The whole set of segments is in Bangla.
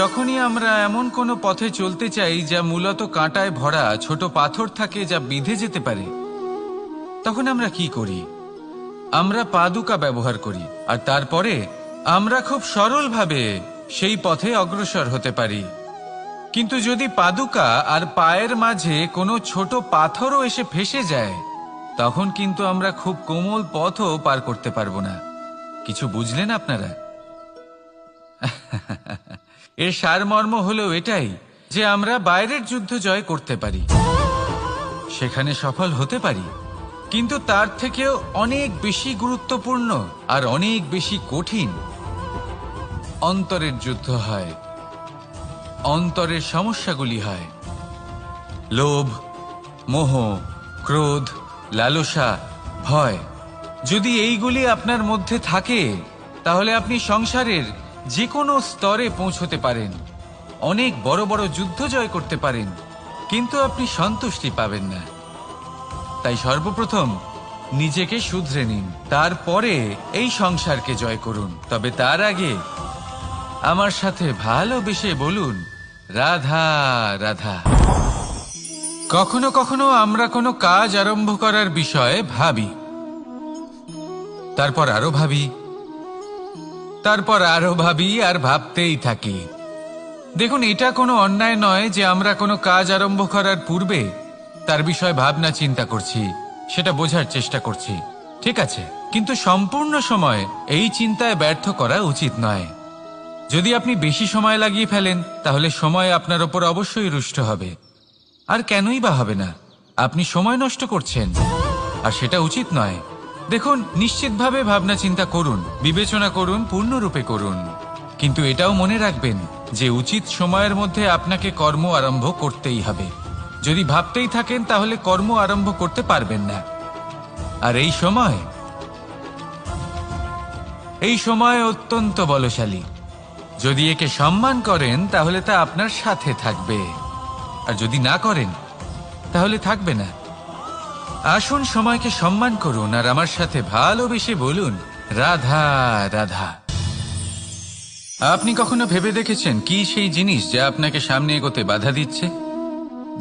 যখনই আমরা এমন কোনো পথে চলতে চাই যা মূলত কাঁটায় ভরা ছোট পাথর থাকে যা বিঁধে যেতে পারে, তখন আমরা কি করি? আমরা পাদুকা ব্যবহার করি, আর তারপরে আমরা খুব সরলভাবে সেই পথে অগ্রসর হতে পারি। কিন্তু যদি পাদুকা আর পায়ের মাঝে কোনো ছোট পাথরও এসে ফেঁসে যায়, তখন কিন্তু আমরা খুব কোমল পথও পার করতে পারবো না। কিছু বুঝলেন আপনারা? এর সারমর্ম হলো এটাই যে আমরা বাইরের যুদ্ধ জয় করতে পারি, সেখানে সফল হতে পারি, কিন্তু তার থেকেও অনেক বেশি গুরুত্বপূর্ণ আর অনেক বেশি কঠিন অন্তরের যুদ্ধ হয়। অন্তরের সমস্যাগুলি হয় লোভ, মোহ, ক্রোধ, লালসা, ভয়। যদি এইগুলি আপনার মধ্যে থাকে, তাহলে আপনি সংসারের যে কোনো স্তরে পৌঁছতে পারেন, অনেক বড় বড় যুদ্ধ জয় করতে পারেন, কিন্তু আপনি সন্তুষ্টি পাবেন না। তাই সর্বপ্রথম নিজেকে শুধরে নিন, তারপরে এই সংসারকে জয় করুন। তবে তার আগে আমার সাথে ভালোবেসে বলুন, রাধা রাধা। কখনো কখনো আমরা কোনো কাজ আরম্ভ করার বিষয়ে ভাবি, তারপর আরো ভাবি, তারপর আরো ভাবি, আর ভাবতেই থাকি। দেখুন, এটা কোনো অন্যায় নয় যে আমরা কোনো কাজ আরম্ভ করার পূর্বে তার বিষয়ে ভাবনা চিন্তা করছি, সেটা বোঝার চেষ্টা করছি, ঠিক আছে, কিন্তু সম্পূর্ণ সময় এই চিন্তায় ব্যর্থ করা উচিত নয়। যদি আপনি বেশি সময় লাগিয়ে ফেলেন, তাহলে সময় আপনার ওপর অবশ্যই রুষ্ট হবে। আর কেনই বা হবে না? আপনি সময় নষ্ট করছেন, আর সেটা উচিত নয়। দেখুন, নিশ্চিতভাবে ভাবনা চিন্তা করুন, বিবেচনা করুন, পূর্ণরূপে করুন, কিন্তু এটাও মনে রাখবেন যে উচিত সময়ের মধ্যে আপনাকে কর্ম আরম্ভ করতেই হবে। যদি ভাবতেই থাকেন, তাহলে কর্ম আরম্ভ করতে পারবেন না। আর এই সময় অত্যন্ত বলশালী। যদি একে সম্মান করেন, তাহলে তা আপনার সাথে থাকবে, আর যদি না করেন, তাহলে থাকবে না। আসুন সময়কে সম্মান করুন, আর আমার সাথে ভালোবেসে বলুন, রাধা রাধা। আপনি কখনো ভেবে দেখেছেন কি সেই জিনিস যা আপনাকে সামনে এগোতে বাধা দিচ্ছে?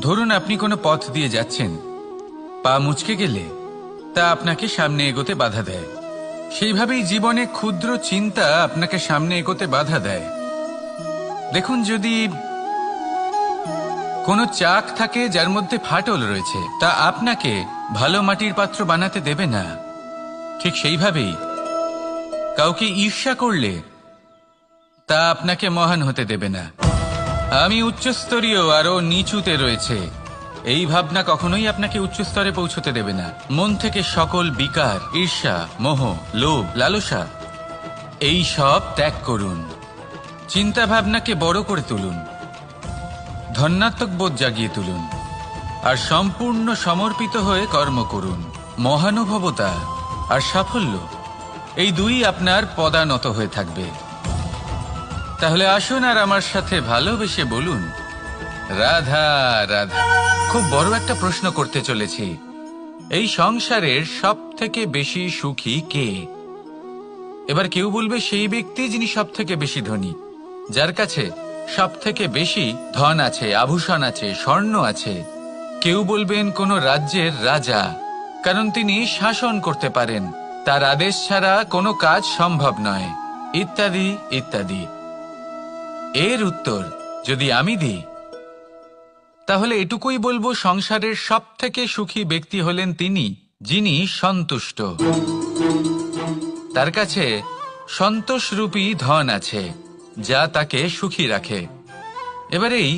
ধরুন আপনি কোনো পথ দিয়ে যাচ্ছেন, পা মুচকে গেলে তা আপনাকে সামনে এগোতে বাধা দেয়। সেইভাবেই জীবনে ক্ষুদ্র চিন্তা আপনাকে সামনে এগোতে বাধা দেয়। দেখুন, যদি কোনো চাক থাকে যার মধ্যে ফাটল রয়েছে, তা আপনাকে ভালো মাটির পাত্র বানাতে দেবে না। ঠিক সেইভাবেই কাউকে ঈর্ষা করলে তা আপনাকে মহান হতে দেবে না। আমি উচ্চস্তরীয়, আরো নিচুতে রয়েছে, এই ভাবনা কখনোই আপনাকে উচ্চ স্তরে পৌঁছতে দেবে না। মন থেকে সকল বিকার, ঈর্ষা, মোহ, লোভ, লালসা এই সব ত্যাগ করুন। চিন্তা ভাবনাকে বড় করে তুলুন, ধন্যাত্মক বোধ জাগিয়ে তুলুন, আর সম্পূর্ণ সমর্পিত হয়ে কর্ম করুন। মহানুভবতা আর সাফল্য এই দুই আপনার পদানত হয়ে থাকবে। তাহলে আসুন আর আমার সাথে ভালোবেসে বলুন, রাধা রাধা। খুব বড় একটা প্রশ্ন করতে চলেছি, এই সংসারের সব থেকে বেশি সুখী কে? এবার কেউ বলবে সেই ব্যক্তি যিনি সব থেকে বেশি ধনী, যার কাছে সব থেকে বেশি ধন আছে, আভূষণ আছে, স্বর্ণ আছে। কেউ বলবেন কোনো রাজ্যের রাজা, কারণ তিনি শাসন করতে পারেন, তার আদেশ ছাড়া কোনো কাজ সম্ভব নয়, ইত্যাদি ইত্যাদি। এর উত্তর যদি আমি দিই, তাহলে এটুকুই বলবো, সংসারের সব থেকে সুখী ব্যক্তি হলেন তিনি যিনি সন্তুষ্ট। তার কাছে সন্তোষরূপী ধন আছে যা তাকে সুখী রাখে। এবার এই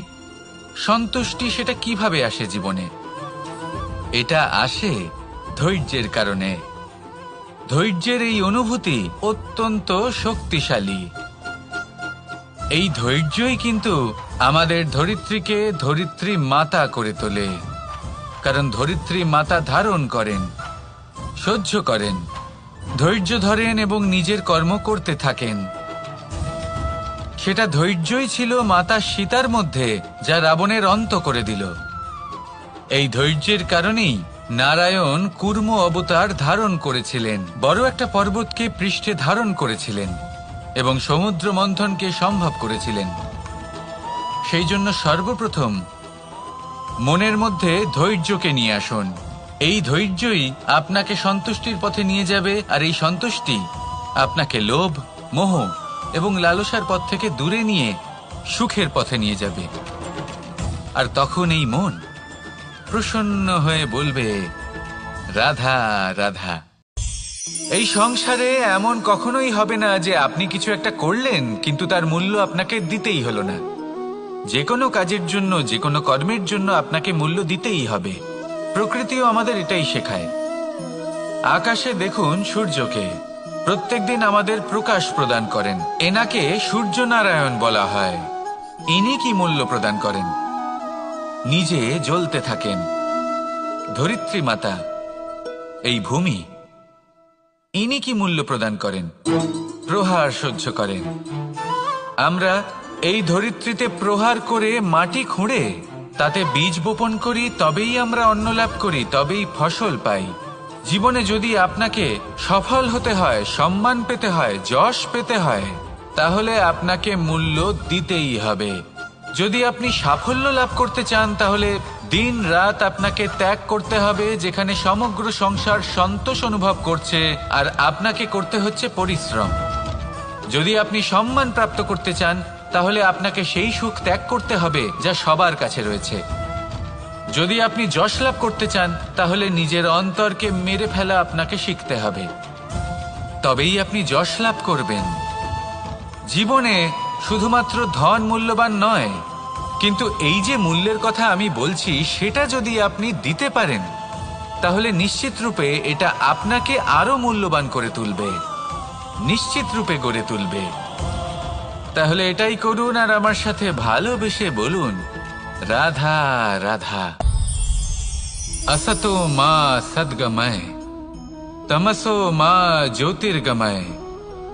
সন্তুষ্টি সেটা কিভাবে আসে জীবনে? এটা আসে ধৈর্যের কারণে। ধৈর্যের এই অনুভূতি অত্যন্ত শক্তিশালী। এই ধৈর্যই কিন্তু আমাদের ধরিত্রীকে ধরিত্রী মাতা করে তোলে, কারণ ধরিত্রী মাতা ধারণ করেন, সহ্য করেন, ধৈর্য ধরেন এবং নিজের কর্ম করতে থাকেন। সেটা ধৈর্যই ছিল মাতা সীতার মধ্যে, যা রাবণের অন্ত করে দিল। এই ধৈর্যের কারণেই নারায়ণ কুর্ম অবতার ধারণ করেছিলেন, বড় একটা পর্বতকে পৃষ্ঠে ধারণ করেছিলেন এবং সমুদ্র মন্থনকে সম্ভব করেছিলেন। সেই জন্য সর্বপ্রথম মনের মধ্যে ধৈর্যকে নিয়ে আসুন। এই ধৈর্যই আপনাকে সন্তুষ্টির পথে নিয়ে যাবে, আর এই সন্তুষ্টি আপনাকে লোভ, মোহ এবং লালসার পথ থেকে দূরে নিয়ে সুখের পথে নিয়ে যাবে। আর তখন এই মন প্রসন্ন হয়ে বলবে, রাধা রাধা। এই সংসারে এমন কখনোই হবে না যে আপনি কিছু একটা করলেন কিন্তু তার মূল্য আপনাকে দিতেই হলো না। যে কোনো কাজের জন্য, যে কোনো কর্মের জন্য আপনাকে মূল্য দিতেই হবে। প্রকৃতিও আমাদের এটাই শেখায়। আকাশে দেখুন সূর্যকে, প্রত্যেকদিন আমাদের প্রকাশ প্রদান করেন। এনাকে সূর্য নারায়ণ বলা হয়। ইনি কি মূল্য প্রদান করেন? নিজে জ্বলতে থাকেন। ধরিত্রী মাতা, এই ভূমি, ইনি কি মূল্য প্রদান করেন? প্রহার সহ্য করেন। আমরা এই ধরিত্রীতে প্রহার করে মাটি খুঁড়ে তাতে বীজ বপন করি, তবেই আমরা অন্ন লাভ করি, তবেই ফসল পাই। জীবনে যদি আপনাকে সফল হতে হয়, সম্মান পেতে হয়, যশ পেতে হয়, তাহলে আপনাকে মূল্য দিতেই হবে। যদি আপনি সাফল্য লাভ করতে চান, তাহলে দিন রাত আপনাকে ত্যাগ করতে হবে, যেখানে সমগ্র সংসার সন্তোষ অনুভব করছে, আর আপনাকে করতে হচ্ছে পরিশ্রম। যদি আপনি সম্মান প্রাপ্ত করতে চান, তাহলে আপনাকে সেই সুখ ত্যাগ করতে হবে যা সবার কাছে রয়েছে। যদি আপনি যশ লাভ করতে চান, তাহলে নিজের অন্তরকে মেরে ফেলা আপনাকে শিখতে হবে, তবেই আপনি যশ লাভ করবেন। জীবনে শুধুমাত্র ধন মূল্যবান নয়, কিন্তু এই যে মূল্যের কথা আমি বলছি, সেটা যদি আপনি দিতে পারেন, তাহলে নিশ্চিত রূপে এটা আপনাকে আরো মূল্যবান করে তুলবে, নিশ্চিত রূপে গড়ে তুলবে। তাহলে এটাই করুন, আর আমার সাথে ভালোবেসে বলুন, রাধা রাধা। असतो मा सद्गमय, तमसो मा ज्योतिर्गमय,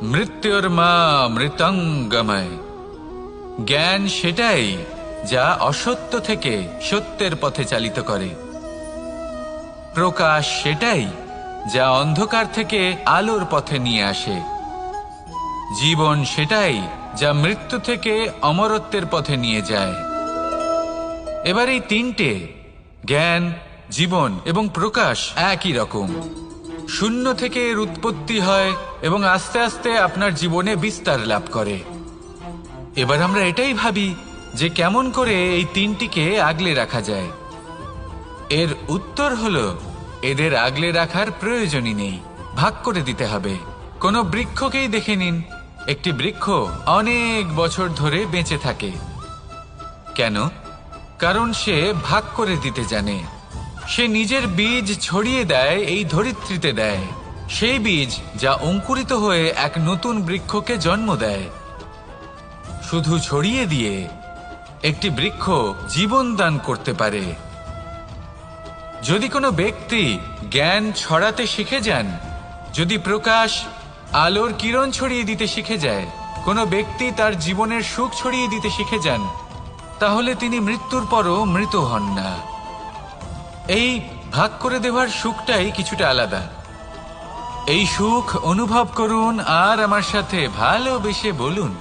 মৃত্যুর্মা মৃতঙ্গময়। জ্ঞান সেটাই যা অসত্য থেকে সত্যের পথে চালিত করে। প্রকাশ সেটাই যা অন্ধকার থেকে আলোর পথে নিয়ে আসে। জীবন সেটাই যা মৃত্যু থেকে অমরত্বের পথে নিয়ে যায়। এবার এই তিনটে, জ্ঞান, জীবন এবং প্রকাশ, একই রকম। শূন্য থেকে এর উৎপত্তি হয় এবং আস্তে আস্তে আপনার জীবনে বিস্তার লাভ করে। এবার আমরা এটাই ভাবি যে কেমন করে এই তিনটিকে আগলে রাখা যায়। এর উত্তর হলো, এদের আগলে রাখার প্রয়োজনই নেই, ভাগ করে দিতে হবে। কোনো বৃক্ষকেই দেখে নিন, একটি বৃক্ষ অনেক বছর ধরে বেঁচে থাকে। কেন? কারণ সে ভাগ করে দিতে জানে। সে নিজের বীজ ছড়িয়ে দেয়, এই ধরিত্রীতে দেয়, সেই বীজ যা অঙ্কুরিত হয়ে এক নতুন বৃক্ষকে জন্ম দেয়। শুধু ছড়িয়ে দিয়ে একটি বৃক্ষ জীবন দান করতে পারে। যদি কোনো ব্যক্তি জ্ঞান ছড়াতে শিখে যান, যদি প্রকাশ, আলোর কিরণ ছড়িয়ে দিতে শিখে যায়, কোনো ব্যক্তি তার জীবনের সুখ ছড়িয়ে দিতে শিখে যান, তাহলে তিনি মৃত্যুর পরও মৃত হন না। এই ভাগ করে দেওয়ার সুখটাই কিছুটা আলাদা। এই সুখ অনুভব করুন, আর আমার সাথে ভালোবেসে বলুন,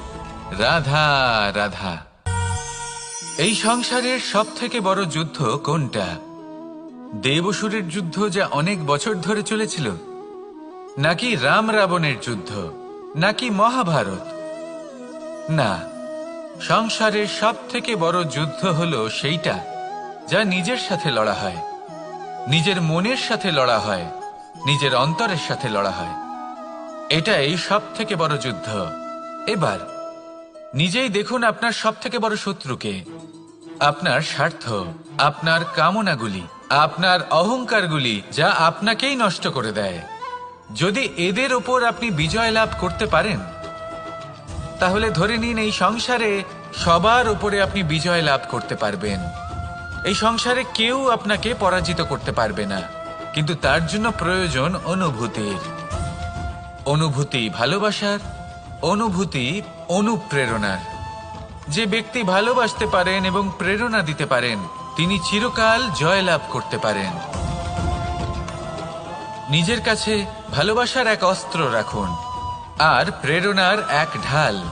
রাধা রাধা। এই সংসারের সব থেকে বড় যুদ্ধ কোনটা? দেব-অসুরের যুদ্ধ, যা অনেক বছর ধরে চলেছিল, নাকি রাম রাবণের যুদ্ধ, নাকি মহাভারত? না, সংসারের সব থেকে বড় যুদ্ধ হলো সেইটা যা নিজের সাথে লড়া হয়, নিজের মনের সাথে লড়া হয়, নিজের অন্তরের সাথে লড়া হয়। এটাই সব থেকে বড় যুদ্ধ। এবার নিজেই দেখুন আপনার সব থেকে বড় শত্রুকে। আপনার স্বার্থ, আপনার কামনাগুলি, আপনার অহংকারগুলি, যা আপনাকেই নষ্ট করে দেয়। যদি এদের ওপর আপনি বিজয় লাভ করতে পারেন, তাহলে ধরে নিন এই সংসারে সবার উপরে আপনি বিজয় লাভ করতে পারবেন। এই সংসারে কেউ আপনাকে পরাজিত করতে পারবে না, কিন্তু তার জন্য প্রয়োজন অনুভূতির। অনুভূতি ভালোবাসার, অনুভূতি অনুপ্রেরণার। যে ব্যক্তি ভালোবাসতে পারেন এবং প্রেরণা দিতে পারেন, তিনি চিরকাল জয়লাভ করতে পারেন। নিজের কাছে ভালোবাসার এক অস্ত্র রাখুন আর প্রেরণার এক ঢাল।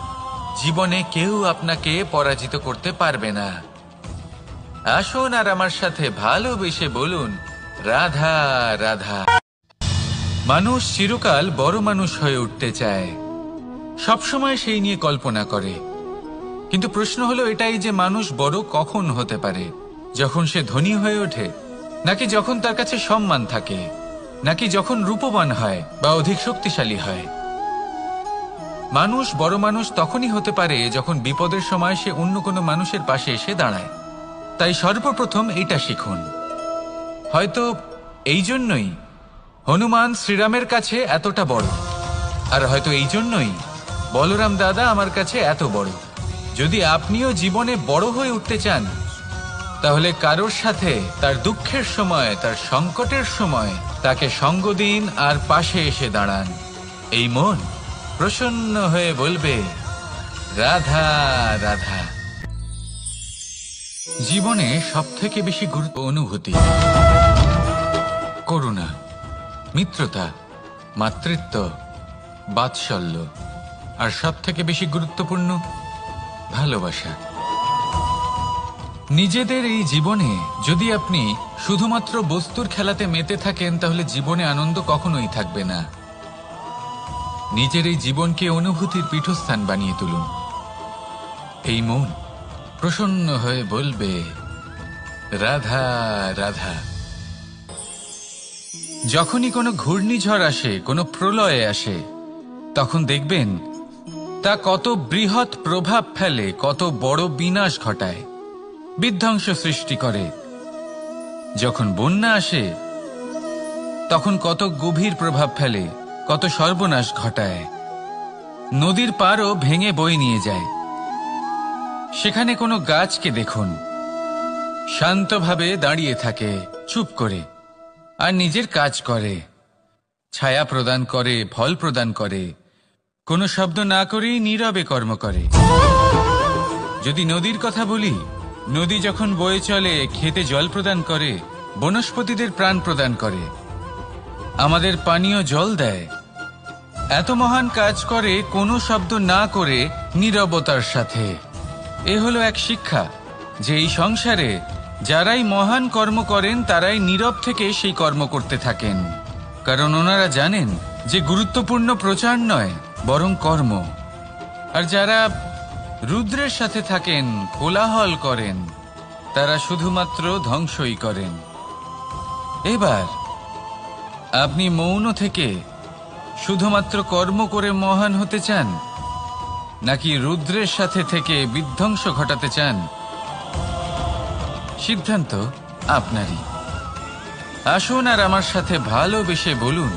জীবনে কেউ আপনাকে পরাজিত করতে পারবে না। আসুন আর আমার সাথে ভালোবেসে বলুন, রাধা রাধা। মানুষ চিরকাল বড় মানুষ হয়ে উঠতে চায়, সবসময় সেই নিয়ে কল্পনা করে। কিন্তু প্রশ্ন হলো এটাই যে মানুষ বড় কখন হতে পারে? যখন সে ধনী হয়ে ওঠে, নাকি যখন তার কাছে সম্মান থাকে, নাকি যখন রূপবান হয় বা অধিক শক্তিশালী হয়? মানুষ বড় মানুষ তখনই হতে পারে যখন বিপদের সময় সে অন্য কোনো মানুষের পাশে এসে দাঁড়ায়। তাই সর্বপ্রথম এটা শিখুন। হয়তো এই জন্যই হনুমান শ্রীরামের কাছে এতটা বড়, আর হয়তো এই জন্যই বলরাম দাদা আমার কাছে এত বড়। যদি আপনিও জীবনে বড় হয়ে উঠতে চান, তাহলে কারোর সাথে তার দুঃখের সময়, তার সংকটের সময় তাকে সঙ্গ দিন আর পাশে এসে দাঁড়ান। এই মন প্রসন্ন হয়ে বলবে, রাধা রাধা। জীবনে সবথেকে বেশি গুরুত্ব অনুভূতি, করুণা, মিত্রতা, মাতৃত্ব, বাৎসল্য, আর সবথেকে বেশি গুরুত্বপূর্ণ ভালোবাসা। নিজেদের এই জীবনে যদি আপনি শুধুমাত্র বস্তুর খেলাতে মেতে থাকেন, তাহলে জীবনে আনন্দ কখনোই থাকবে না। নিজের এই জীবনকে অনুভূতির পীঠস্থান বানিয়ে তুলুন। এই মন প্রসন্ন হয়ে বলবে, রাধা রাধা। যখনই কোনো ঘূর্ণিঝড় আসে, কোনো প্রলয়ে আসে, তখন দেখবেন তা কত বৃহৎ প্রভাব ফেলে, কত বড় বিনাশ ঘটায়, বিধ্বংস সৃষ্টি করে। যখন বন্যা আসে, তখন কত গভীর প্রভাব ফেলে, কত সর্বনাশ ঘটায়। নদীর পাড়ও ভেঙে বয়ে নিয়ে যায়। সেখানে কোনো গাছকে দেখুন, শান্তভাবে দাঁড়িয়ে থাকে, চুপ করে, আর নিজের কাজ করে, ছায়া প্রদান করে, ফল প্রদান করে, কোনো শব্দ না করেই নীরবে কর্ম করে। যদি নদীর কথা বলি, নদী যখন বয়ে চলে, খেতে জল প্রদান করে, বনস্পতিদের প্রাণ প্রদান করে, আমাদের পানীয় জল দেয়। এত মহান কাজ করে কোনো শব্দ না করে, নীরবতার সাথে। এ হলো এক শিক্ষা যে এই সংসারে যারাই মহান কর্ম করেন, তারাই নীরব থেকে সেই কর্ম করতে থাকেন। কারণ ওনারা জানেন যে গুরুত্বপূর্ণ প্রচার নয়, বরং কর্ম। আর যারা রুদ্রের সাথে থাকেন, কোলাহল করেন, তারা শুধুমাত্র ধ্বংসই করেন। এবার আপনি মৌন থেকে শুধুমাত্র কর্ম করে মহান হতে চান, নাকি রুদ্রের সাথে থেকে বিধ্বংস ঘটাতে চান? সিদ্ধান্ত আপনারই। আসুন আর আমার সাথে ভালোবেসে বলুন,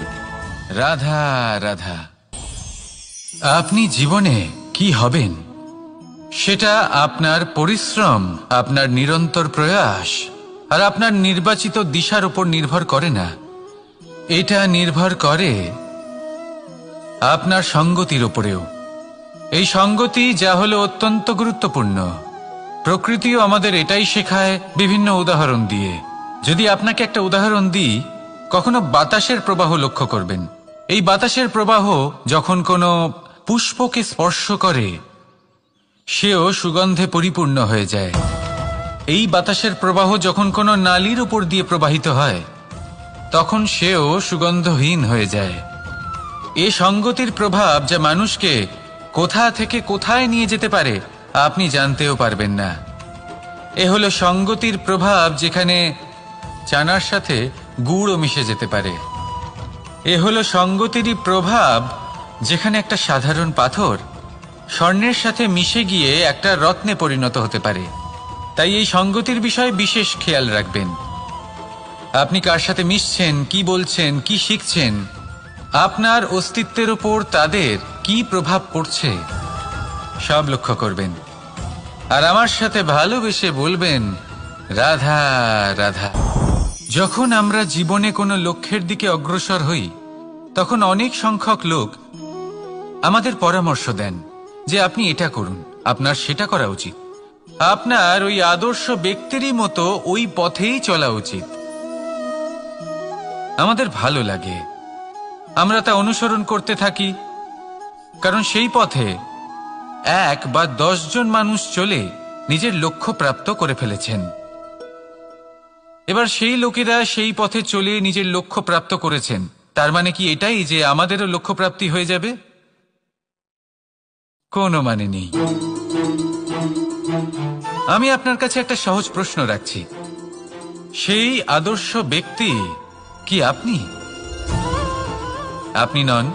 রাধা রাধা। আপনি জীবনে কি হবেন, সেটা আপনার পরিশ্রম, আপনার নিরন্তর প্রয়াস আর আপনার নির্বাচিত দিশার উপর নির্ভর করে না। এটা নির্ভর করে আপনার সঙ্গতির উপরেও। এই সঙ্গতি যা হলো অত্যন্ত গুরুত্বপূর্ণ। প্রকৃতিও আমাদের এটাই শেখায় বিভিন্ন উদাহরণ দিয়ে। যদি আপনাকে একটা উদাহরণ দিই, কখনো বাতাসের প্রবাহ লক্ষ্য করবেন। এই বাতাসের প্রবাহ যখন কোনো পুষ্পকে স্পর্শ করে, সেও সুগন্ধে পরিপূর্ণ হয়ে যায়। এই বাতাসের প্রবাহ যখন কোনো নালীর উপর দিয়ে প্রবাহিত হয়, তখন সেও সুগন্ধহীন হয়ে যায়। এ সঙ্গতির প্রভাব যা মানুষকে কোথা থেকে কোথায় নিয়ে যেতে পারে, আপনি জানতেও পারবেন না। এ হলো সঙ্গতির প্রভাব, যেখানে চানার সাথে গুড়ও মিশে যেতে পারে। এ হলো সঙ্গতিরই প্রভাব, যেখানে একটা সাধারণ পাথর স্বর্ণের সাথে মিশে গিয়ে একটা রত্নে পরিণত হতে পারে। তাই এই সঙ্গতির বিষয়ে বিশেষ খেয়াল রাখবেন। আপনি কার সাথে মিশছেন, কি বলছেন, কি শিখছেন, আপনার অস্তিত্বের উপর তাদের কি প্রভাব পড়ছে, সব লক্ষ্য করবেন। আর আমার সাথে ভালোবেসে বলবেন, রাধা রাধা। যখন আমরা জীবনে কোনো লক্ষ্যের দিকে অগ্রসর হই, তখন অনেক সংখ্যক লোক আমাদের পরামর্শ দেন যে আপনি এটা করুন, আপনার সেটা করা উচিত, আপনার ওই আদর্শ ব্যক্তিরই মতো ওই পথেই চলা উচিত। আমাদের ভালো লাগে, আমরা তা অনুসরণ করতে থাকি, কারণ সেই পথে 1 বা 10 জন মানুষ চলে নিজের লক্ষ্য প্রাপ্ত করে ফেলেছেন। এবার সেই লোকেরা সেই পথে চলে নিজের লক্ষ্য প্রাপ্ত করেছেন, তার মানে কি এটাই যে আমাদেরও লক্ষ্য প্রাপ্তি হয়ে যাবে? কোনো মানে নেই। আমি আপনার কাছে একটা সহজ প্রশ্ন রাখছি, সেই আদর্শ ব্যক্তি কি আপনি? আপনি নন।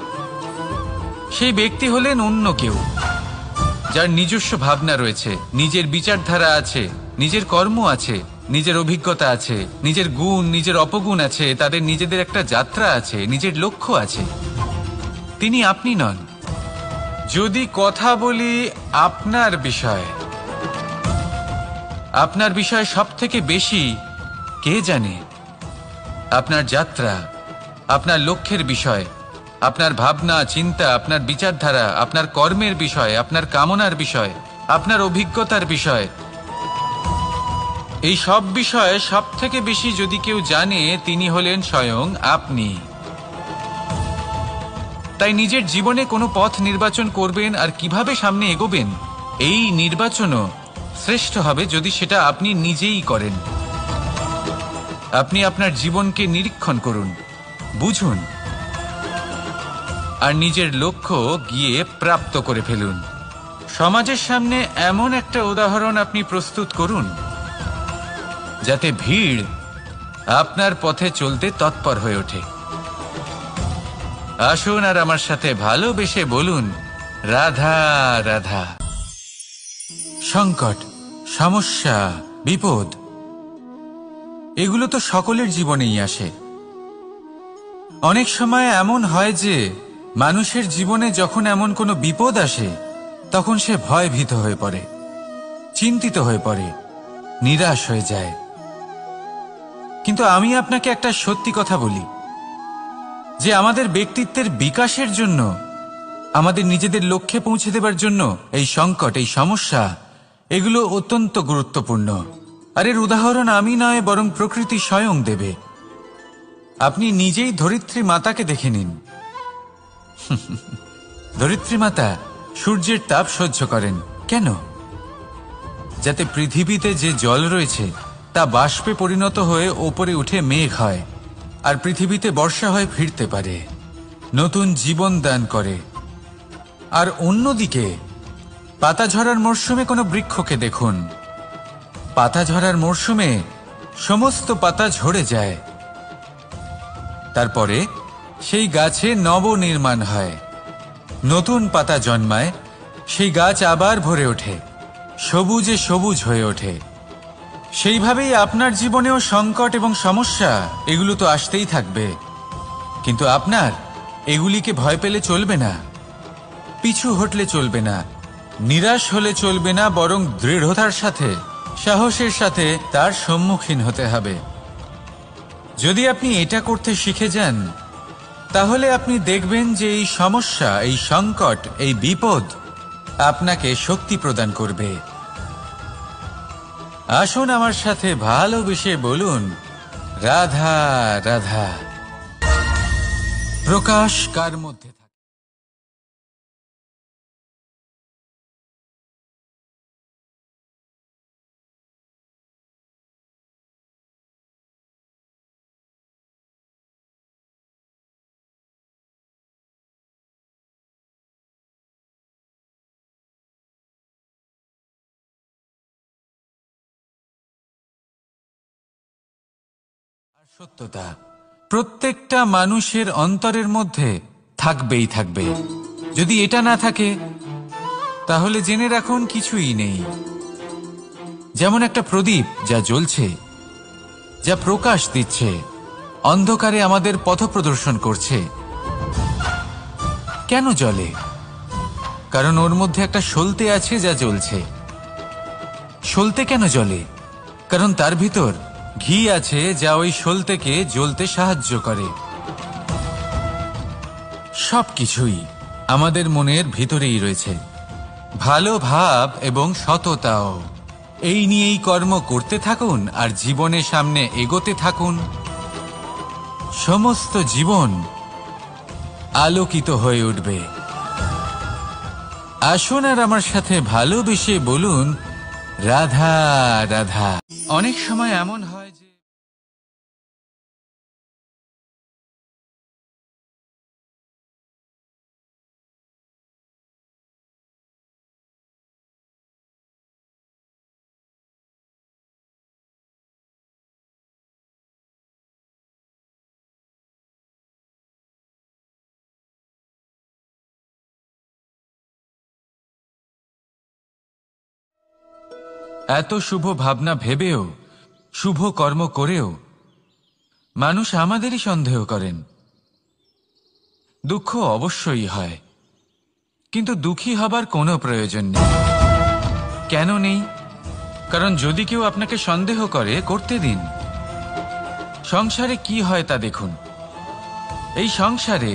সেই ব্যক্তি হলেন অন্য কেউ, যার নিজস্ব ভাবনা রয়েছে, নিজের বিচারধারা আছে, নিজের কর্ম আছে, নিজের অভিজ্ঞতা আছে, নিজের গুণ নিজের অপগুণ আছে, তাদের নিজেদের একটা যাত্রা আছে, নিজের লক্ষ্য আছে। তিনি আপনি নন। যদি কথা বলি আপনার বিষয়ে, আপনার বিষয়ে সব থেকে বেশি কে জানে? আপনার যাত্রা, আপনার লক্ষ্যের বিষয়, আপনার ভাবনা চিন্তা, আপনার বিচারধারা, আপনার কর্মের বিষয়, আপনার কামনার বিষয়, আপনার অভিজ্ঞতার বিষয়, এই সব বিষয়ে সব থেকে বেশি যদি কেউ জানে, তিনি হলেন স্বয়ং আপনি। তাই নিজের জীবনে কোনো পথ নির্বাচন করবেন আর কিভাবে সামনে এগোবেন, এই নির্বাচনও শ্রেষ্ঠ হবে যদি সেটা আপনি নিজেই করেন। আপনি আপনার জীবনকে নিরীক্ষণ করুন, বুঝুন, আর নিজের লক্ষ্য গিয়ে প্রাপ্ত করে ফেলুন। সমাজের সামনে এমন একটা উদাহরণ আপনি প্রস্তুত করুন যাতে ভিড় আপনার পথে চলতে তৎপর হয়ে ওঠে। আসুন আর আমার সাথে ভালোবেসে বলুন, রাধা রাধা। সংকট, সমস্যা, বিপদ, এগুলো তো সকলের জীবনেই আসে। অনেক সময় এমন হয় যে মানুষের জীবনে যখন এমন কোনো বিপদ আসে, তখন সে ভয়ভীত হয়ে পড়ে, চিন্তিত হয়ে পড়ে, নিরাশ হয়ে যায়। কিন্তু আমি আপনাকে একটা সত্যি কথা বলি, যে আমাদের ব্যক্তিত্বের বিকাশের জন্য, আমাদের নিজেদের লক্ষ্যে পৌঁছে দেবার জন্য এই সংকট, এই সমস্যা, এগুলো অত্যন্ত গুরুত্বপূর্ণ। আর এর উদাহরণ আমি নয়, বরং প্রকৃতি স্বয়ং দেবে। আপনি নিজেই ধরিত্রী মাতাকে দেখে নিন। ধরিত্রী মাতা সূর্যের তাপ সহ্য করেন কেন? যাতে পৃথিবীতে যে জল রয়েছে তা বাষ্পে পরিণত হয়ে ওপরে উঠে মেঘ হয়, আর পৃথিবীতে বর্ষা হয়ে ফিরতে পারে, নতুন জীবন দান করে। আর অন্যদিকে পাতা ঝরার মরশুমে কোনো বৃক্ষকে দেখুন, পাতা ঝরার মরশুমে সমস্ত পাতা ঝরে যায়, তারপরে সেই গাছে নবনির্মাণ হয়, নতুন পাতা জন্মায়, সেই গাছ আবার ভরে ওঠে, সবুজে সবুজ হয়ে ওঠে। সেইভাবেই আপনার জীবনেও সংকট এবং সমস্যা, এগুলো তো আসতেই থাকবে। কিন্তু আপনার এগুলিকে ভয় পেলে চলবে না, পিছু হটলে চলবে না, নিরাশ হলে চলবে না, বরং দৃঢ়তার সাথে, সাহসের সাথে তার সম্মুখীন হতে হবে। যদি আপনি এটা করতে শিখে যান, তাহলে আপনি দেখবেন যে এই সমস্যা, এই সংকট, এই বিপদ আপনাকে শক্তি প্রদান করবে। আসুন আমার সাথে ভালোবেসে বলুন, রাধা রাধা। প্রকাশ কার মধ্যে থাকে? সত্যতা প্রত্যেকটা মানুষের অন্তরের মধ্যে থাকবেই থাকবে। যদি এটা না থাকে, তাহলে জেনে রাখুন কিছুই নেই। যেমন একটা প্রদীপ যা জ্বলছে, যা প্রকাশ দিচ্ছে, অন্ধকারে আমাদের পথ প্রদর্শন করছে। কেন জ্বলে? কারণ ওর মধ্যে একটা সলতে আছে যা জ্বলছে। সলতে কেন জ্বলে? কারণ তার ভিতর ঘি আছে যা ওই সলতেকে জ্বলতে সাহায্য করে। সবকিছুই আমাদের মনের ভিতরেই রয়েছে, ভালো ভাব এবং সততাও। এই নিয়েই কর্ম করতে থাকুন আর জীবনে সামনে এগোতে থাকুন। সমস্ত জীবন আলোকিত হয়ে উঠবে। আসুন আর আমার সাথে ভালোবেসে বলুন রাধা রাধা। অনেক সময় এমন হয় যে এত শুভ ভাবনা ভেবেও, শুভ কর্ম করেও মানুষ আমাদেরই সন্দেহ করেন। দুঃখ অবশ্যই হয়, কিন্তু দুঃখী হবার কোনো প্রয়োজন নেই। কেন নেই? কারণ যদি কেউ আপনাকে সন্দেহ করে, করতে দিন। সংসারে কি হয় তা দেখুন। এই সংসারে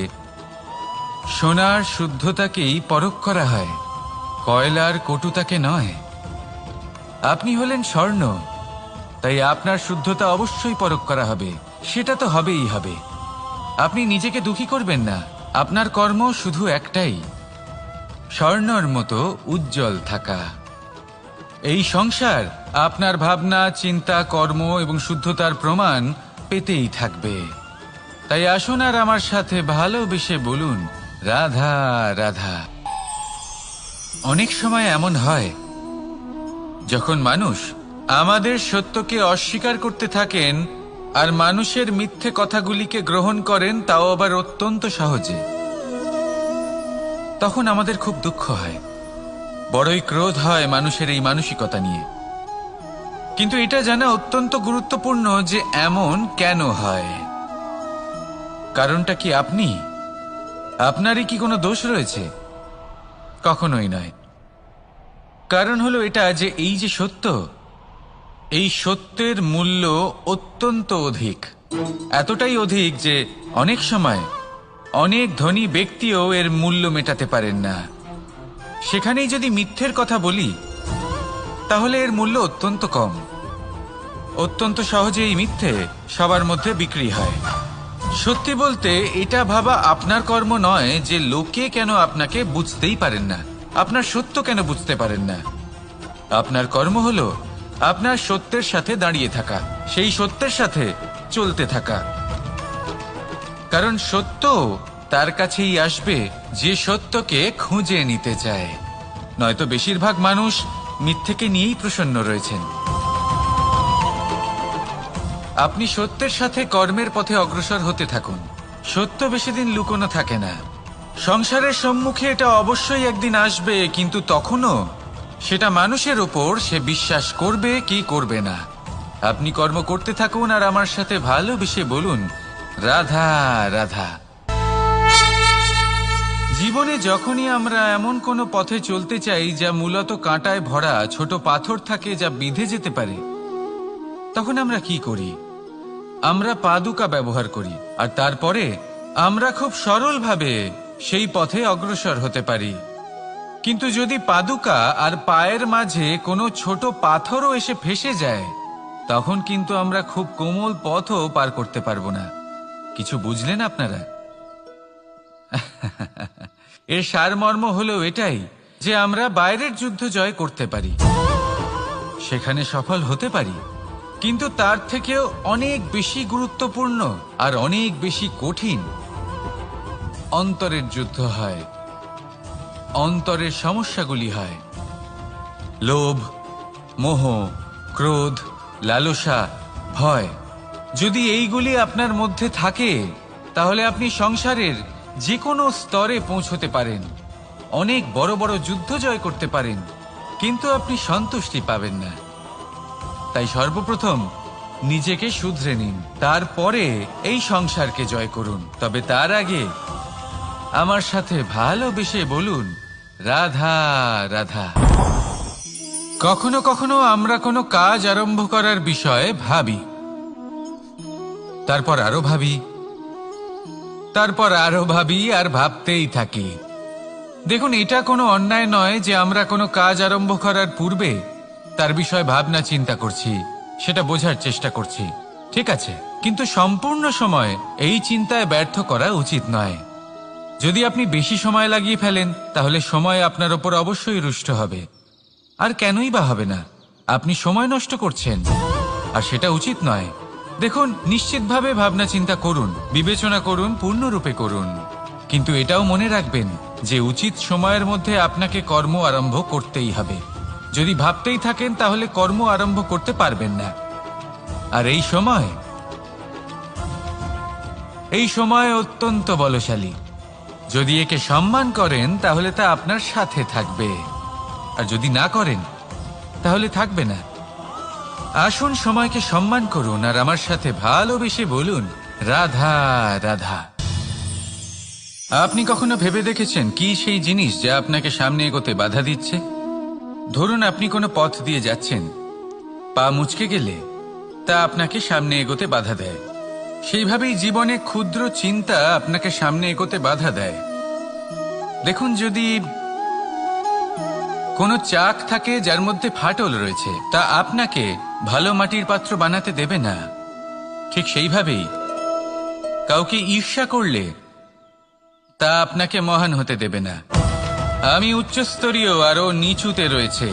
সোনার শুদ্ধতাকেই পরখ করা হয়, কয়লার কটুতাকে নয়। আপনি হলেন স্বর্ণ, তাই আপনার শুদ্ধতা অবশ্যই পরখ করা হবে। সেটা তো হবেই হবে। আপনি নিজেকে দুঃখী করবেন না। আপনার কর্ম শুধু একটাই, স্বর্ণর মতো উজ্জ্বল থাকা। এই সংসার আপনার ভাবনা, চিন্তা, কর্ম এবং শুদ্ধতার প্রমাণ পেতেই থাকবে। তাই আসুন আর আমার সাথে ভালোবেসে বলুন রাধা রাধা। অনেক সময় এমন হয় যখন মানুষ আমাদের সত্যকে অস্বীকার করতে থাকেন আর মানুষের মিথ্যে কথাগুলিকে গ্রহণ করেন, তাও আবার অত্যন্ত সহজে। তখন আমাদের খুব দুঃখ হয়, বড়ই ক্রোধ হয় মানুষের এই মানসিকতা নিয়ে। কিন্তু এটা জানা অত্যন্ত গুরুত্বপূর্ণ যে এমন কেন হয়। কারণটা কি আপনি? আপনারই কি কোনো দোষ রয়েছে? কখনোই নয়। কারণ হলো এটা যে এই যে সত্য, এই সত্যের মূল্য অত্যন্ত অধিক। এতটাই অধিক যে অনেক সময় অনেক ধনী ব্যক্তিও এর মূল্য মেটাতে পারেন না। সেখানেই যদি মিথ্যের কথা বলি, তাহলে এর মূল্য অত্যন্ত কম। অত্যন্ত সহজে এই মিথ্যে সবার মধ্যে বিক্রি হয়। সত্যি বলতে এটা ভাবা আপনার কর্ম নয় যে লোকে কেন আপনাকে বুঝতেই পারেন না, আপনার সত্য কেন বুঝতে পারেন না। আপনার কর্ম হলো আপনার সত্যের সাথে দাঁড়িয়ে থাকা, সেই সত্যের সাথে চলতে থাকা। কারণ সত্য তার কাছেই আসবে যে সত্যকে খুঁজে নিতে চায়। নয়তো বেশিরভাগ মানুষ মিথ্যেকে নিয়েই প্রসন্ন রয়েছেন। আপনি সত্যের সাথে কর্মের পথে অগ্রসর হতে থাকুন। সত্য বেশি দিন লুকোনো থাকে না। সংসারের সম্মুখে এটা অবশ্যই একদিন আসবে, কিন্তু তখনও সেটা মানুষের ওপর সে বিশ্বাস করবে কি করবে না। আপনি কর্ম করতে থাকুন আর আমার সাথে ভালোবেসে বলুন রাধা রাধা। জীবনে যখনই আমরা এমন কোনো পথে চলতে চাই যা মূলত কাঁটায় ভরা, ছোট পাথর থাকে যা বিঁধে যেতে পারে, তখন আমরা কি করি? আমরা পাদুকা ব্যবহার করি, আর তারপরে আমরা খুব সরলভাবে সেই পথে অগ্রসর হতে পারি। কিন্তু যদি পাদুকা আর পায়ের মাঝে কোনো ছোট পাথরও এসে ফেসে যায়, তখন কিন্তু আমরা খুব কোমল পথও পার করতে পারবো না। কিছু বুঝলেন আপনারা? এর সারমর্ম হলো এটাই যে আমরা বাইরের যুদ্ধ জয় করতে পারি, সেখানে সফল হতে পারি, কিন্তু তার থেকেও অনেক বেশি গুরুত্বপূর্ণ আর অনেক বেশি কঠিন অন্তরের যুদ্ধ হয়। অন্তরের সমস্যাগুলি হয় লোভ, মোহ, ক্রোধ, লালসা, ভয়। যদি এইগুলি আপনার মধ্যে থাকে, তাহলে আপনি সংসারের যে কোনো স্তরে পৌঁছতে পারেন, অনেক বড় বড় যুদ্ধ জয় করতে পারেন, কিন্তু আপনি সন্তুষ্টি পাবেন না। তাই সর্বপ্রথম নিজেকে শুধরে নিন, তারপরে এই সংসারকে জয় করুন। তবে তার আগে আমার সাথে ভালোবেসে বলুন রাধা রাধা। কখনো কখনো আমরা কোনো কাজ আরম্ভ করার বিষয়ে ভাবি, তারপর আরো ভাবি, তারপর আরো ভাবি, আর ভাবতেই থাকি। দেখুন, এটা কোনো অন্যায় নয় যে আমরা কোনো কাজ আরম্ভ করার পূর্বে তার বিষয়ে ভাবনা চিন্তা করছি, সেটা বোঝার চেষ্টা করছি, ঠিক আছে। কিন্তু সম্পূর্ণ সময় এই চিন্তায় ব্যর্থ করা উচিত নয়। যদি আপনি বেশি সময় লাগিয়ে ফেলেন তাহলে সময় আপনার ওপর অবশ্যই রুষ্ট হবে। আর কেনই বা হবে না? আপনি সময় নষ্ট করছেন, আর সেটা উচিত নয়। দেখুন, নিশ্চিতভাবে ভাবনা চিন্তা করুন, বিবেচনা করুন, পূর্ণরূপে করুন, কিন্তু এটাও মনে রাখবেন যে উচিত সময়ের মধ্যে আপনাকে কর্ম আরম্ভ করতেই হবে। যদি ভাবতেই থাকেন তাহলে কর্ম আরম্ভ করতে পারবেন না। আর এই সময় অত্যন্ত বলশালী। যদি একে সম্মান করেন তাহলে তা আপনার সাথে থাকবে, আর যদি না করেন তাহলে থাকবে না। আসুন সময়কে সম্মান করুন আর আমার সাথে ভালোবেসে বলুন, রাধা রাধা। আপনি কখনো ভেবে দেখেছেন কি সেই জিনিস যা আপনাকে সামনে এগোতে বাধা দিচ্ছে? ধরুন আপনি কোনো পথ দিয়ে যাচ্ছেন, পা মুচকে গেলে তা আপনাকে সামনে এগোতে বাধা দেয়। সেইভাবেই জীবনে ক্ষুদ্র চিন্তা আপনাকে সামনে এগোতে বাধা দেয়। দেখুন, যদি কোনো চাক থাকে যার মধ্যে ফাটল রয়েছে, তা আপনাকে ভালো মাটির পাত্র বানাতে দেবে না। ঠিক সেইভাবেই কাউকে ঈর্ষা করলে তা আপনাকে মহান হতে দেবে না। আমি উচ্চস্তরীয় আরো নিচুতে রয়েছে,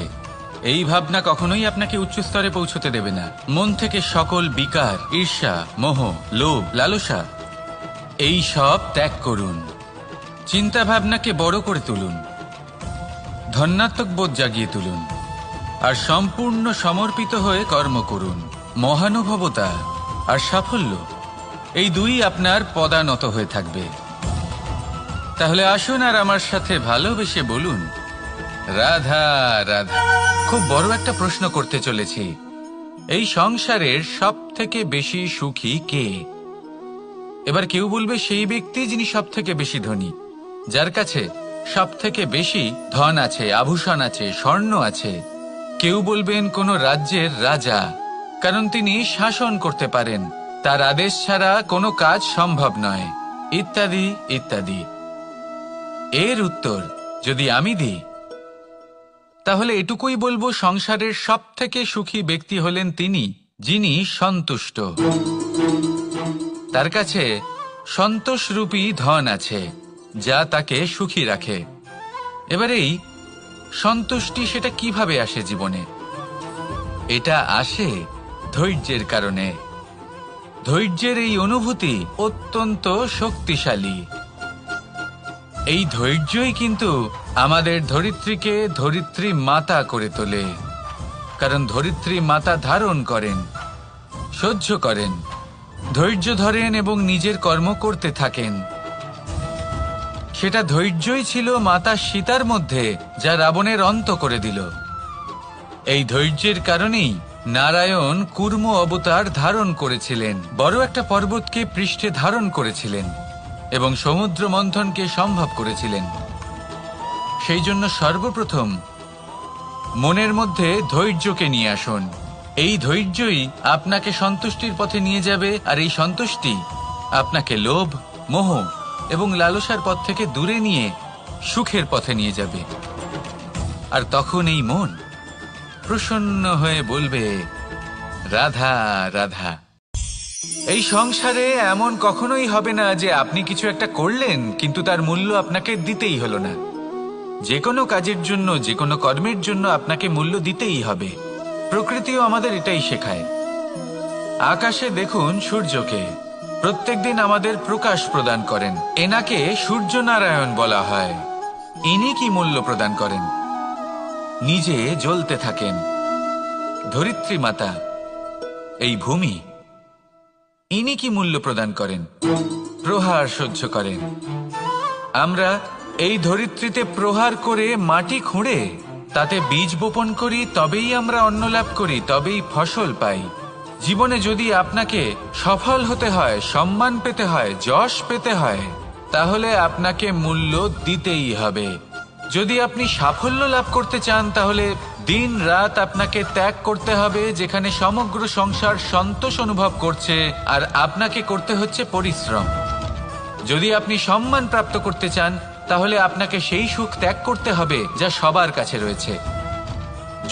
এই ভাবনা কখনোই আপনাকে উচ্চ স্তরে পৌঁছতে দেবে না। মন থেকে সকল বিকার, ঈর্ষা, মোহ, লোভ, লালসা এই সব ত্যাগ করুন। চিন্তা ভাবনাকে বড় করে তুলুন, ধন্যাত্মক বোধ জাগিয়ে তুলুন, আর সম্পূর্ণ সমর্পিত হয়ে কর্ম করুন। মহানুভবতা আর সাফল্য এই দুই আপনার পদানত হয়ে থাকবে। তাহলে আসুন আর আমার সাথে ভালোবেসে বলুন, রাধা রাধা। খুব বড় একটা প্রশ্ন করতে চলেছি, এই সংসারের সব থেকে বেশি সুখী কে? এবার কেউ বলবে সেই ব্যক্তি যিনি সব থেকে বেশি ধনী, যার কাছে সব থেকে বেশি ধন আছে, আভূষণ আছে, স্বর্ণ আছে। কেউ বলবেন কোন রাজ্যের রাজা, কারণ তিনি শাসন করতে পারেন, তার আদেশ ছাড়া কোনো কাজ সম্ভব নয়, ইত্যাদি ইত্যাদি। এর উত্তর যদি আমি দিই তাহলে এটুকুই বলবো, সংসারের সব থেকে সুখী ব্যক্তি হলেন তিনি যিনি সন্তুষ্ট। তার কাছে সন্তোষরূপী ধন আছে যা তাকে সুখী রাখে। এবার এই সন্তুষ্টি সেটা কিভাবে আসে জীবনে? এটা আসে ধৈর্যের কারণে। ধৈর্যের এই অনুভূতি অত্যন্ত শক্তিশালী। এই ধৈর্যই কিন্তু আমাদের ধরিত্রীকে ধরিত্রী মাতা করে তোলে, কারণ ধরিত্রী মাতা ধারণ করেন, সহ্য করেন, ধৈর্য ধরেন এবং নিজের কর্ম করতে থাকেন। সেটা ধৈর্যই ছিল মাতা সীতার মধ্যে, যা রাবণের অন্ত করে দিল। এই ধৈর্যের কারণেই নারায়ণ কুর্ম অবতার ধারণ করেছিলেন, বড় একটা পর্বতকে পৃষ্ঠে ধারণ করেছিলেন এবং সমুদ্র মন্থনকে সম্ভব করেছিলেন। সেই জন্য সর্বপ্রথম মনের মধ্যে ধৈর্যকে নিয়ে আসুন। এই ধৈর্যই আপনাকে সন্তুষ্টির পথে নিয়ে যাবে, আর এই সন্তুষ্টি আপনাকে লোভ, মোহ এবং লালসার পথ থেকে দূরে নিয়ে সুখের পথে নিয়ে যাবে। আর তখন এই মন প্রসন্ন হয়ে বলবে, রাধা রাধা। এই সংসারে এমন কখনোই হবে না যে আপনি কিছু একটা করলেন কিন্তু তার মূল্য আপনাকে দিতেই হলো না। যে কোনো কাজের জন্য, যে কোনো কর্মের জন্য আপনাকে মূল্য দিতেই হবে। প্রকৃতিও আমাদের এটাই শেখায়। আকাশে দেখুন সূর্যকে, প্রত্যেকদিন আমাদের প্রকাশ প্রদান করেন। এনাকে সূর্য নারায়ণ বলা হয়। ইনি কি মূল্য প্রদান করেন? নিজে জ্বলতে থাকেন। ধরিত্রী মাতা, এই ভূমি, ইনি কি মূল্য প্রদান করেন? প্রহার সহ্য করেন। আমরা এই ধরিত্রীতে প্রহার করে মাটি খুঁড়ে তাতে বীজ বপন করি, তবেই আমরা অন্ন লাভ করি, তবেই ফসল পাই। জীবনে যদি আপনাকে সফল হতে হয়, সম্মান পেতে হয়, যশ পেতে হয়, তাহলে আপনাকে মূল্য দিতেই হবে। যদি আপনি সাফল্য লাভ করতে চান তাহলে দিন রাত আপনাকে ত্যাগ করতে হবে, যেখানে সমগ্র সংসার সন্তোষ অনুভব করছে, আর আপনাকে করতে হচ্ছে পরিশ্রম। যদি আপনি সম্মান প্রাপ্ত করতে চান তাহলে আপনাকে সেই সুখ ত্যাগ করতে হবে যা সবার কাছে রয়েছে।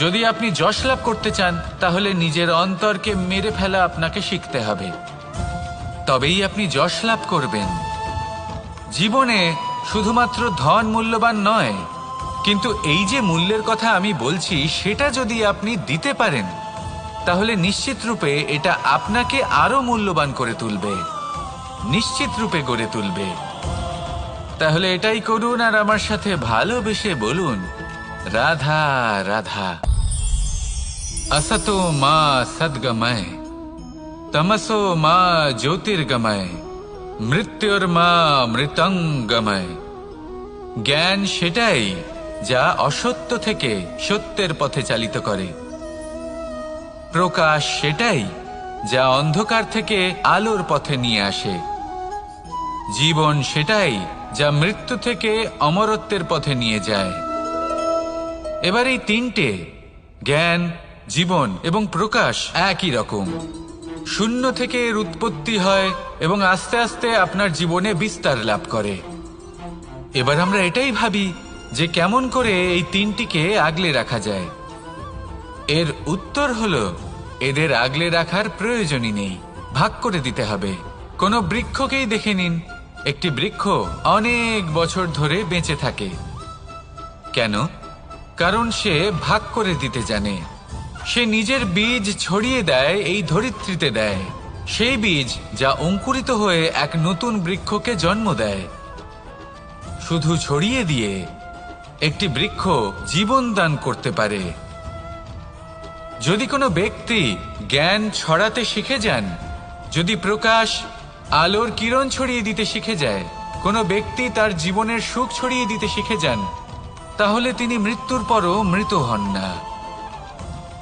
যদি আপনি যশ লাভ করতে চান তাহলে নিজের অন্তরকে মেরে ফেলা আপনাকে শিখতে হবে, তবেই আপনি যশ লাভ করবেন। জীবনে শুধুমাত্র ধন মূল্যবান নয়, কিন্তু এই যে মূল্যের কথা আমি বলছি সেটা যদি আপনি দিতে পারেন তাহলে নিশ্চিত রূপে এটা আপনাকে আরো মূল্যবান করে তুলবে, নিশ্চিত রূপে গড়ে তুলবে। তাহলে এটাই করুন আর আমার সাথে ভালোবেসে বলুন, রাধা রাধা। असतो मा सद्गमय, तमसो मा ज्योतिर्गमय, মৃত্যুর্মা মৃতঙ্গময়। জ্ঞান সেটাই যা অসত্য থেকে সত্যের পথে চালিত করে, প্রকাশ সেটাই যা অন্ধকার থেকে আলোর পথে নিয়ে আসে, জীবন সেটাই যা মৃত্যু থেকে অমরত্বের পথে নিয়ে যায়। এবার এই তিনটে, জ্ঞান, জীবন এবং প্রকাশ, একই রকম। শূন্য থেকে এর উৎপত্তি হয় এবং আস্তে আস্তে আপনার জীবনে বিস্তার লাভ করে। এবার আমরা এটাই ভাবি যে কেমন করে এই তিনটিকে আগলে রাখা যায়। এর উত্তর হলো, এদের আগলে রাখার প্রয়োজনই নেই, ভাগ করে দিতে হবে। কোনো বৃক্ষকেই দেখে নিন, একটি বৃক্ষ অনেক বছর ধরে বেঁচে থাকে। কেন? কারণ সে ভাগ করে দিতে জানে। সে নিজের বীজ ছড়িয়ে দেয়, এই ধরিত্রীতে দেয়, সেই বীজ যা অঙ্কুরিত হয়ে এক নতুন বৃক্ষকে জন্ম দেয়। শুধু ছড়িয়ে দিয়ে একটি বৃক্ষ জীবন দান করতে পারে। যদি কোনো ব্যক্তি জ্ঞান ছড়াতে শিখে যান, যদি প্রকাশ, আলোর কিরণ ছড়িয়ে দিতে শিখে যায়, কোনো ব্যক্তি তার জীবনের সুখ ছড়িয়ে দিতে শিখে যান, তাহলে তিনি মৃত্যুর পরও মৃত হন না।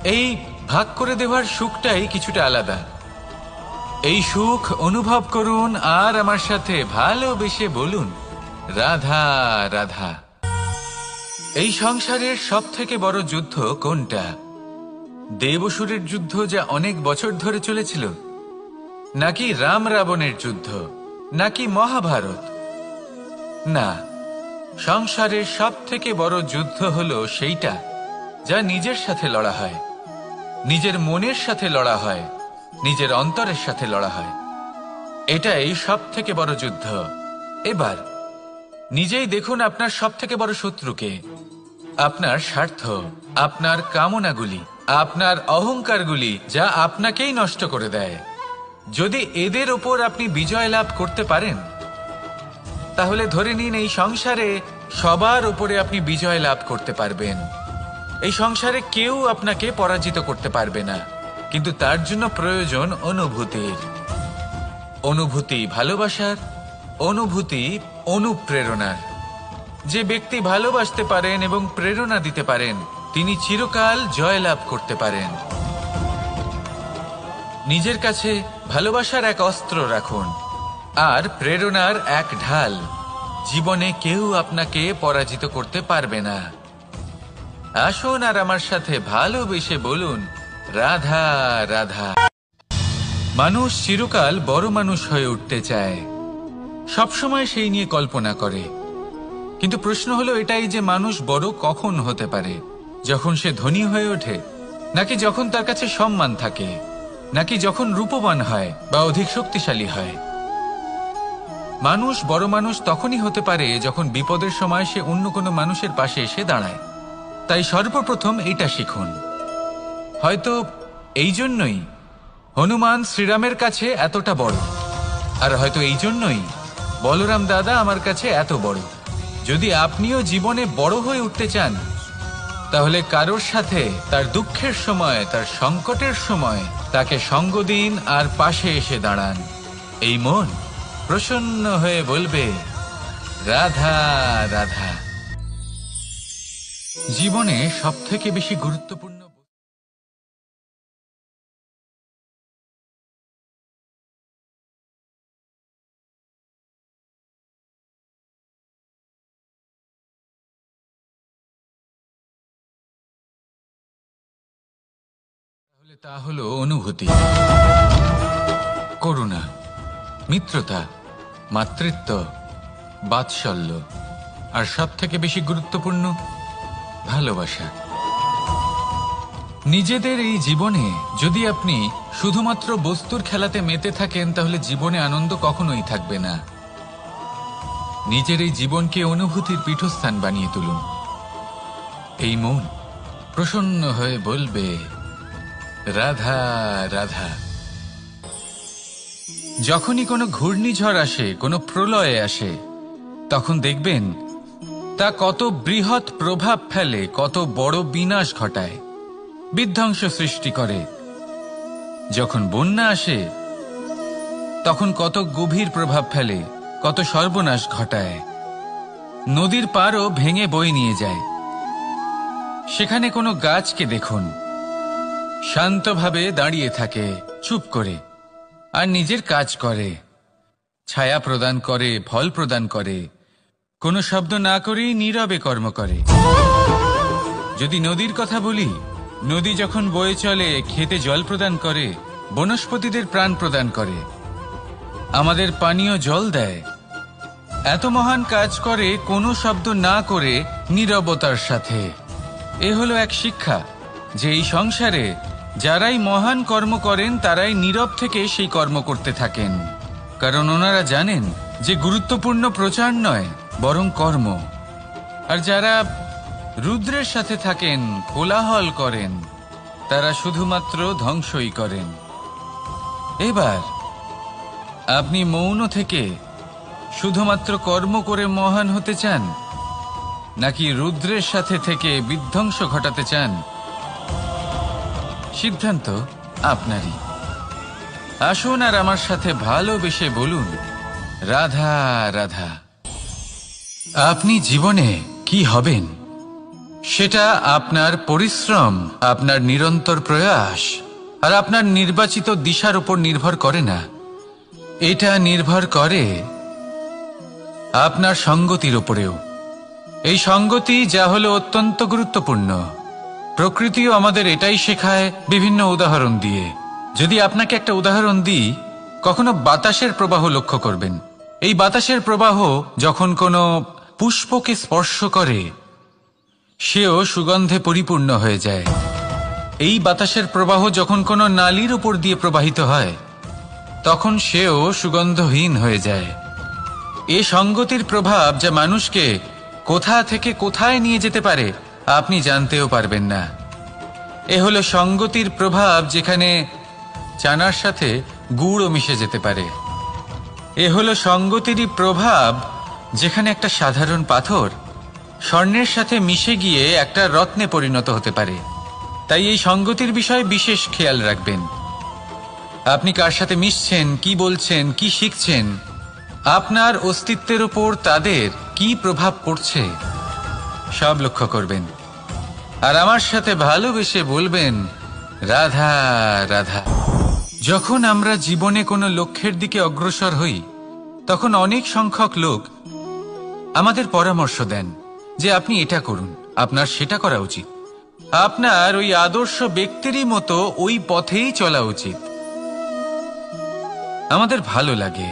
এই ভাগ করে দেওয়ার সুখটাই কিছুটা আলাদা। এই সুখ অনুভব করুন আর আমার সাথে ভালোবেসে বলুন, রাধা রাধা। এই সংসারের সব থেকে বড় যুদ্ধ কোনটা? দেব-অসুরের যুদ্ধ যা অনেক বছর ধরে চলেছিল, নাকি রাম রাবণের যুদ্ধ, নাকি মহাভারত? না, সংসারের সব থেকে বড় যুদ্ধ হলো সেইটা যা নিজের সাথে লড়া হয়, নিজের মনের সাথে লড়া হয়, নিজের অন্তরের সাথে লড়া হয়। এটাই সব থেকে বড় যুদ্ধ। এবার নিজেই দেখুন আপনার সব থেকে বড় শত্রুকে। আপনার স্বার্থ, আপনার কামনাগুলি, আপনার অহংকারগুলি, যা আপনাকেই নষ্ট করে দেয়। যদি এদের ওপর আপনি বিজয় লাভ করতে পারেন, তাহলে ধরে নিন এই সংসারে সবার উপরে আপনি বিজয় লাভ করতে পারবেন। এই সংসারে কেউ আপনাকে পরাজিত করতে পারবে না, কিন্তু তার জন্য প্রয়োজন অনুভূতির। অনুভূতি ভালোবাসার, অনুভূতি অনুপ্রেরণার। যে ব্যক্তি ভালোবাসতে পারেন এবং প্রেরণা দিতে পারেন, তিনি চিরকাল জয়লাভ করতে পারেন। নিজের কাছে ভালোবাসার এক অস্ত্র রাখুন আর প্রেরণার এক ঢাল। জীবনে কেউ আপনাকে পরাজিত করতে পারবে না। আসুন আর আমার সাথে ভালোবেসে বলুন, রাধা রাধা। মানুষ চিরকাল বড় মানুষ হয়ে উঠতে চায়, সবসময় সেই নিয়ে কল্পনা করে। কিন্তু প্রশ্ন হলো এটাই যে মানুষ বড় কখন হতে পারে? যখন সে ধনী হয়ে ওঠে, নাকি যখন তার কাছে সম্মান থাকে, নাকি যখন রূপবান হয় বা অধিক শক্তিশালী হয়? মানুষ বড় মানুষ তখনই হতে পারে যখন বিপদের সময় সে অন্য কোনো মানুষের পাশে এসে দাঁড়ায়। তাই সর্বপ্রথম এটা শিখুন। হয়তো এই জন্যই হনুমান শ্রীরামের কাছে এতটা বড়, আর হয়তো এই জন্যই বলরাম দাদা আমার কাছে এত বড়। যদি আপনিও জীবনে বড় হয়ে উঠতে চান, তাহলে কারোর সাথে তার দুঃখের সময়, তার সংকটের সময় তাকে সঙ্গ দিন আর পাশে এসে দাঁড়ান। এই মন প্রসন্ন হয়ে বলবে, রাধা রাধা। জীবনে সব থেকে বেশি গুরুত্বপূর্ণ তা হলো অনুভূতি, করুণা, মিত্রতা, মাতৃত্ব, বাৎসল্য, আর সব থেকে বেশি গুরুত্বপূর্ণ ভালোবাসা। নিজেদের এই জীবনে যদি আপনি শুধুমাত্র বস্তুর খেলাতে মেতে থাকেন, তাহলে জীবনে আনন্দ কখনোই থাকবে না। নিজের এই জীবনকে অনুভূতির পীঠস্থান বানিয়ে তুলুন। এই মন প্রসন্ন হয়ে বলবে, রাধা রাধা। যখনই কোনো ঘূর্ণিঝড় আসে, কোনো প্রলয়ে আসে, তখন দেখবেন তা কত বৃহৎ প্রভাব ফেলে, কত বড় বিনাশ ঘটায়, বিধ্বংস সৃষ্টি করে। যখন বন্যা আসে তখন কত গভীর প্রভাব ফেলে, কত সর্বনাশ ঘটায়। নদীর পাড়ও ভেঙে বয়ে নিয়ে যায়। সেখানে কোনো গাছকে দেখুন, শান্তভাবে দাঁড়িয়ে থাকে চুপ করে, আর নিজের কাজ করে, ছায়া প্রদান করে, ফল প্রদান করে, কোনো শব্দ না করেই নীরবে কর্ম করে। যদি নদীর কথা বলি, নদী যখন বয়ে চলে খেতে জল প্রদান করে, বনস্পতিদের প্রাণ প্রদান করে, আমাদের পানীয় জল দেয়। এত মহান কাজ করে কোনো শব্দ না করে, নীরবতার সাথে। এ হলো এক শিক্ষা যে এই সংসারে যারাই মহান কর্ম করেন তারাই নীরব থেকে সেই কর্ম করতে থাকেন, কারণ ওনারা জানেন যে গুরুত্বপূর্ণ প্রচার নয় বরং কর্ম। আর যারা রুদ্রের সাথে থাকেন, কোলাহল করেন, তারা শুধুমাত্র ধ্বংসই করেন। এবার আপনি মৌন থেকে শুধুমাত্র কর্ম করে মহান হতে চান, নাকি রুদ্রের সাথে থেকে বিধ্বংস ঘটাতে চান? সিদ্ধান্ত আপনারই। আসুন আর আমার সাথে ভালোবেসে বলুন, রাধা রাধা। আপনি জীবনে কি হবেন সেটা আপনার পরিশ্রম, আপনার নিরন্তর প্রয়াস আর আপনার নির্বাচিত দিশার উপর নির্ভর করে না। এটা নির্ভর করে আপনার সঙ্গতির উপরেও। এই সঙ্গতি যা হলো অত্যন্ত গুরুত্বপূর্ণ। প্রকৃতিও আমাদের এটাই শেখায় বিভিন্ন উদাহরণ দিয়ে। যদি আপনাকে একটা উদাহরণ দিই, কখনো বাতাসের প্রবাহ লক্ষ্য করবেন। এই বাতাসের প্রবাহ যখন কোনো পুষ্পকে স্পর্শ করে, সেও সুগন্ধে পরিপূর্ণ হয়ে যায়। এই বাতাসের প্রবাহ যখন কোনো নালীর উপর দিয়ে প্রবাহিত হয়, তখন সেও সুগন্ধহীন হয়ে যায়। এ সঙ্গতির প্রভাব যা মানুষকে কোথা থেকে কোথায় নিয়ে যেতে পারে আপনি জানতেও পারবেন না। এ হলো সঙ্গতির প্রভাব, যেখানে চানার সাথে গুড়ও মিশে যেতে পারে। এ হলো সঙ্গতিরই প্রভাব, যেখানে একটা সাধারণ পাথর স্বর্ণের সাথে মিশে গিয়ে একটা রত্নে পরিণত হতে পারে। তাই এই সঙ্গতির বিষয়ে বিশেষ খেয়াল রাখবেন। আপনি কার সাথে মিশছেন, কি বলছেন, কি শিখছেন, আপনার অস্তিত্বের উপর তাদের কি প্রভাব পড়ছে, সব লক্ষ্য করবেন। আর আমার সাথে ভালোবেসে বলবেন, রাধা রাধা। যখন আমরা জীবনে কোনো লক্ষ্যের দিকে অগ্রসর হই, তখন অনেক সংখ্যক লোক আমাদের পরামর্শ দেন যে আপনি এটা করুন, আপনার সেটা করা উচিত, আপনার ওই আদর্শ ব্যক্তিরই মতো ওই পথেই চলা উচিত। আমাদের ভালো লাগে,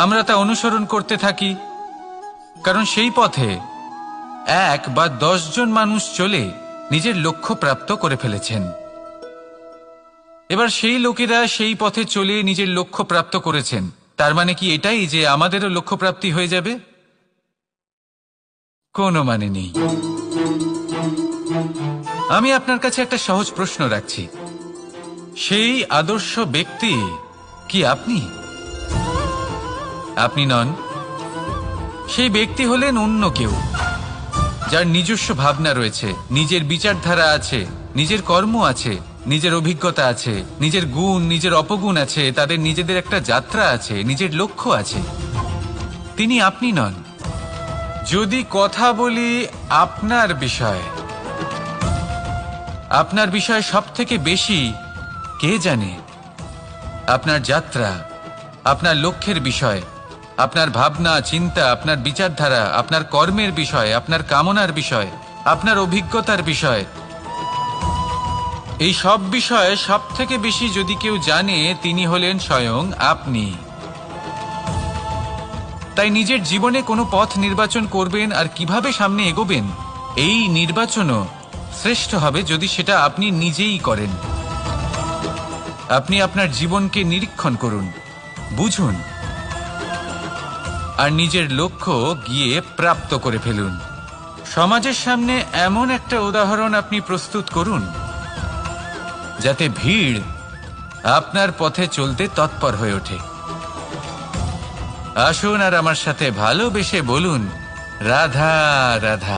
আমরা তা অনুসরণ করতে থাকি, কারণ সেই পথে 1 বা 10 জন মানুষ চলে নিজের লক্ষ্য প্রাপ্ত করে ফেলেছেন। এবার সেই লোকেরা সেই পথে চলে নিজের লক্ষ্য প্রাপ্ত করেছেন, তার মানে কি এটাই যে আমাদেরও লক্ষ্য প্রাপ্তি হয়ে যাবে? কোনো মানে নেই। আমি আপনার কাছে একটা সহজ প্রশ্ন রাখছি, সেই আদর্শ ব্যক্তি কি আপনি? আপনি নন। সেই ব্যক্তি হলেন অন্য কেউ, যার নিজস্ব ভাবনা রয়েছে, নিজের বিচারধারা আছে, নিজের কর্ম আছে, নিজের অভিজ্ঞতা আছে, নিজের গুণ, নিজের অপগুণ আছে, তাদের নিজেদের একটা যাত্রা আছে, নিজের লক্ষ্য আছে। তিনি আপনি নন। যদি কথা বলি আপনার বিষয়ে, আপনার বিষয়ে সব থেকে বেশি কে জানে? আপনার যাত্রা, আপনার লক্ষ্যের বিষয়, আপনার ভাবনা চিন্তা, আপনার বিচারধারা, আপনার কর্মের বিষয়, আপনার কামনার বিষয়, আপনার অভিজ্ঞতার বিষয়, এই সব বিষয়ে সব থেকে বেশি যদি কেউ জানে, তিনি হলেন স্বয়ং আপনি। তাই নিজের জীবনে কোনো পথ নির্বাচন করবেন আর কিভাবে সামনে এগোবেন, এই নির্বাচনও শ্রেষ্ঠ হবে যদি সেটা আপনি নিজেই করেন। আপনি আপনার জীবনকে নিরীক্ষণ করুন, বুঝুন। আর নিজের লক্ষ্য গিয়ে প্রাপ্ত করে ফেলুন। সমাজের সামনে এমন একটা উদাহরণ আপনি প্রস্তুত করুন যাতে ভিড় আপনার পথে চলতে তৎপর হয়ে ওঠে। আসুন আর আমার সাথে ভালোবেসে বলুন, রাধা রাধা।